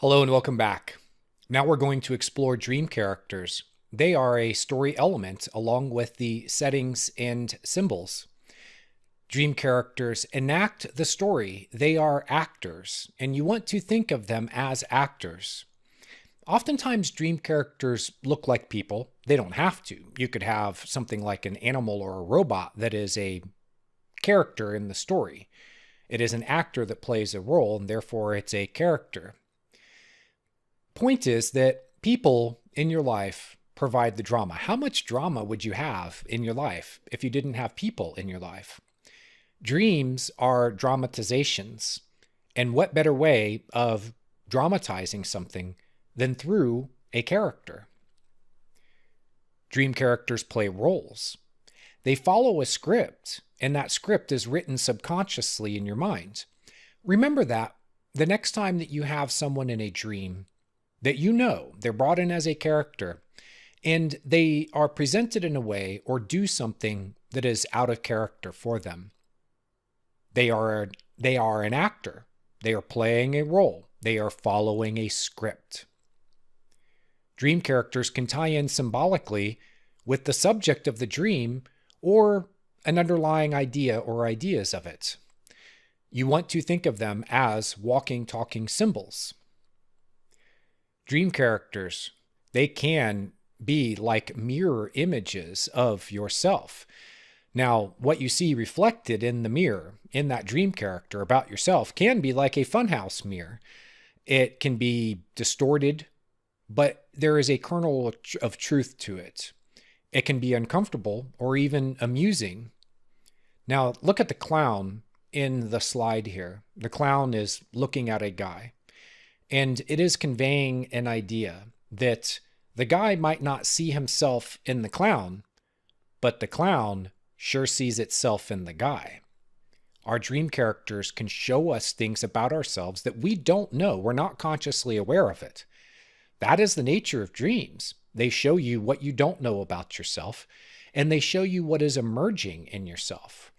Hello and welcome back. Now we're going to explore dream characters. They are a story element along with the settings and symbols. Dream characters enact the story. They are actors, and you want to think of them as actors. Oftentimes, dream characters look like people. They don't have to. You could have something like an animal or a robot that is a character in the story. It is an actor that plays a role, and therefore it's a character. Point is that people in your life provide the drama. How much drama would you have in your life if you didn't have people in your life? Dreams are dramatizations. And what better way of dramatizing something than through a character? Dream characters play roles. They follow a script, and that script is written subconsciously in your mind. Remember that the next time that you have someone in a dream that you know they're brought in as a character and they are presented in a way or do something that is out of character for them. They are an actor. They are playing a role. They are following a script. Dream characters can tie in symbolically with the subject of the dream or an underlying idea or ideas of it. You want to think of them as walking, talking symbols. Dream characters, they can be like mirror images of yourself. Now, what you see reflected in the mirror, in that dream character about yourself, can be like a funhouse mirror. It can be distorted, but there is a kernel of truth to it. It can be uncomfortable or even amusing. Now, look at the clown in the slide here. The clown is looking at a guy. And it is conveying an idea that the guy might not see himself in the clown, but the clown sure sees itself in the guy. Our dream characters can show us things about ourselves that we don't know. We're not consciously aware of it. That is the nature of dreams. They show you what you don't know about yourself, and they show you what is emerging in yourself.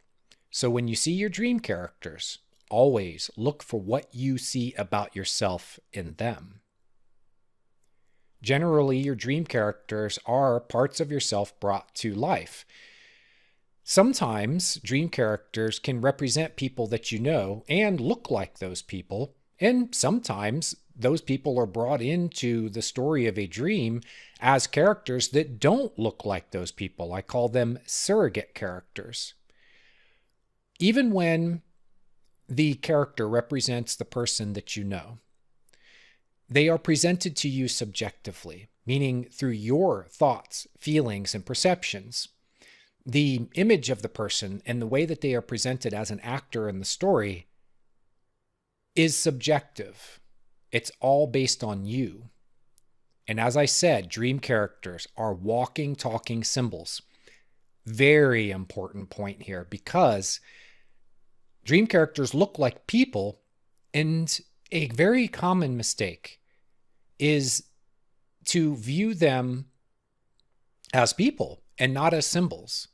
So when you see your dream characters, always look for what you see about yourself in them. Generally, your dream characters are parts of yourself brought to life. Sometimes dream characters can represent people that you know and look like those people, and sometimes those people are brought into the story of a dream as characters that don't look like those people. I call them surrogate characters. Even when the character represents the person that you know, they are presented to you subjectively, meaning through your thoughts, feelings, and perceptions. The image of the person and the way that they are presented as an actor in the story is subjective. It's all based on you. And as I said, dream characters are walking, talking symbols. Very important point here, because dream characters look like people, and a very common mistake is to view them as people and not as symbols.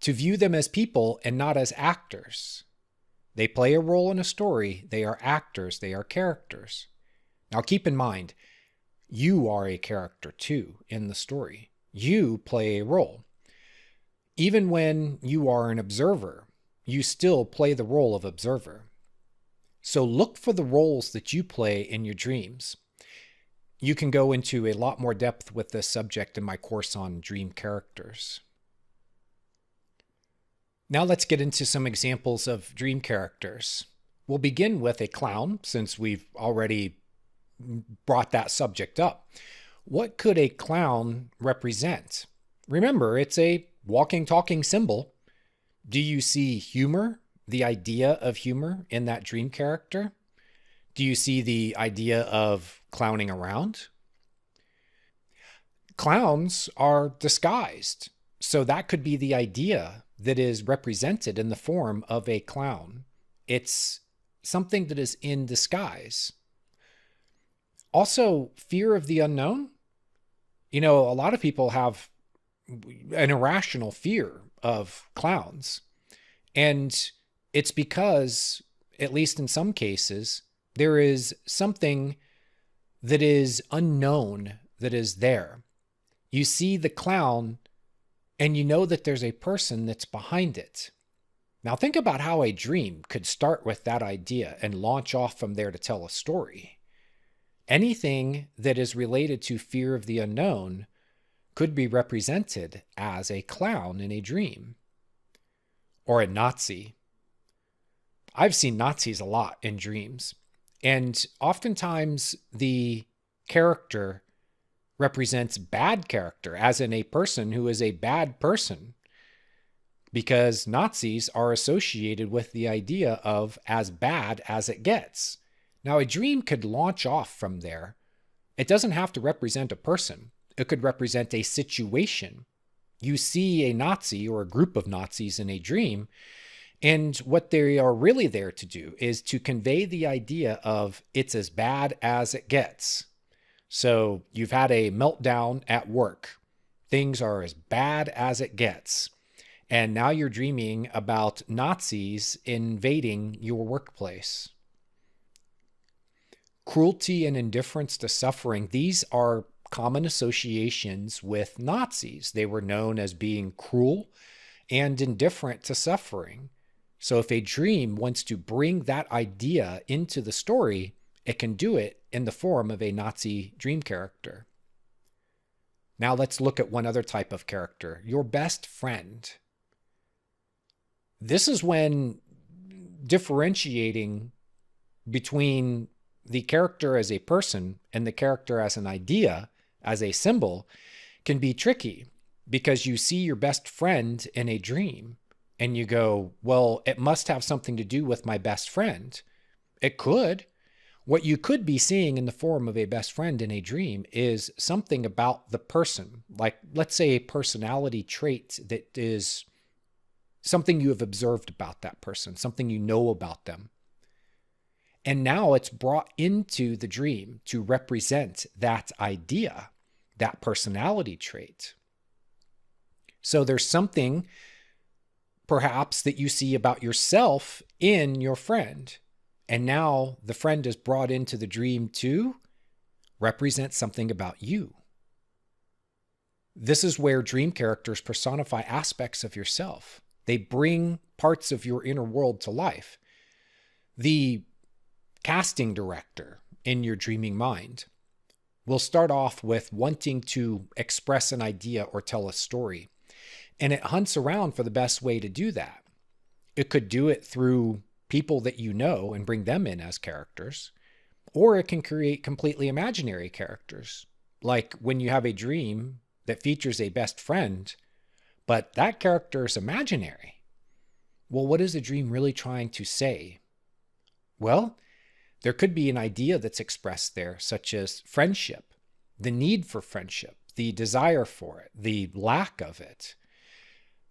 To view them as people and not as actors. They play a role in a story. They are actors. They are characters. Now keep in mind, you are a character too in the story. You play a role. Even when you are an observer, you still play the role of observer. So look for the roles that you play in your dreams. You can go into a lot more depth with this subject in my course on dream characters. Now let's get into some examples of dream characters. We'll begin with a clown, since we've already brought that subject up. What could a clown represent? Remember, it's a walking, talking symbol. Do you see humor, the idea of humor in that dream character? Do you see the idea of clowning around? Clowns are disguised, so that could be the idea that is represented in the form of a clown. It's something that is in disguise. Also, fear of the unknown. You know, a lot of people have an irrational fear of clowns. And it's because, at least in some cases, There is something that is unknown that is there. You see the clown and you know that there's a person that's behind it. Now think about how a dream could start with that idea and launch off from there to tell a story. Anything that is related to fear of the unknown could be represented as a clown in a dream. Or a Nazi. I've seen Nazis a lot in dreams. And oftentimes the character represents bad character, as in a person who is a bad person, because Nazis are associated with the idea of as bad as it gets. Now, a dream could launch off from there. It doesn't have to represent a person. It could represent a situation. You see a Nazi or a group of Nazis in a dream, and what they are really there to do is to convey the idea of it's as bad as it gets. So you've had a meltdown at work. Things are as bad as it gets. And now you're dreaming about Nazis invading your workplace. Cruelty and indifference to suffering, these are common associations with Nazis. They were known as being cruel and indifferent to suffering. So if a dream wants to bring that idea into the story, it can do it in the form of a Nazi dream character. Now let's look at one other type of character, your best friend. This is when differentiating between the character as a person and the character as an idea, as a symbol, can be tricky, because you see your best friend in a dream and you go, well, it must have something to do with my best friend. It could. What you could be seeing in the form of a best friend in a dream is something about the person, like let's say a personality trait that is something you have observed about that person, something you know about them. And now it's brought into the dream to represent that idea, that personality trait. So there's something perhaps that you see about yourself in your friend. And now the friend is brought into the dream to represent something about you. This is where dream characters personify aspects of yourself. They bring parts of your inner world to life. The casting director in your dreaming mind will start off with wanting to express an idea or tell a story, and it hunts around for the best way to do that. It could do it through people that you know and bring them in as characters, or it can create completely imaginary characters, like when you have a dream that features a best friend, but that character is imaginary. Well, what is the dream really trying to say? Well, there could be an idea that's expressed there, such as friendship, the need for friendship, the desire for it, the lack of it.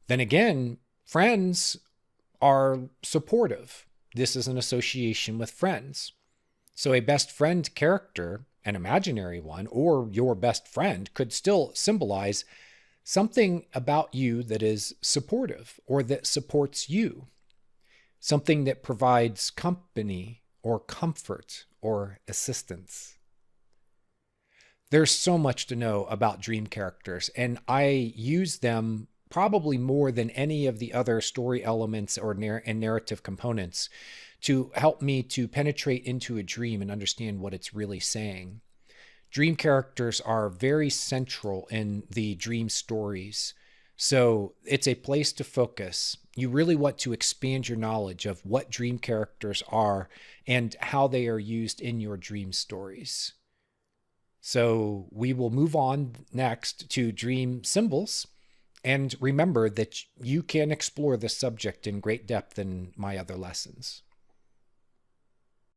Then again, friends are supportive. This is an association with friends. So a best friend character, an imaginary one, or your best friend could still symbolize something about you that is supportive or that supports you, something that provides company or comfort or assistance. There's so much to know about dream characters, and I use them probably more than any of the other story elements or narrative components to help me to penetrate into a dream and understand what it's really saying. Dream characters are very central in the dream stories, so it's a place to focus. You really want to expand your knowledge of what dream characters are and how they are used in your dream stories. So we will move on next to dream symbols. And remember that you can explore this subject in great depth in my other lessons.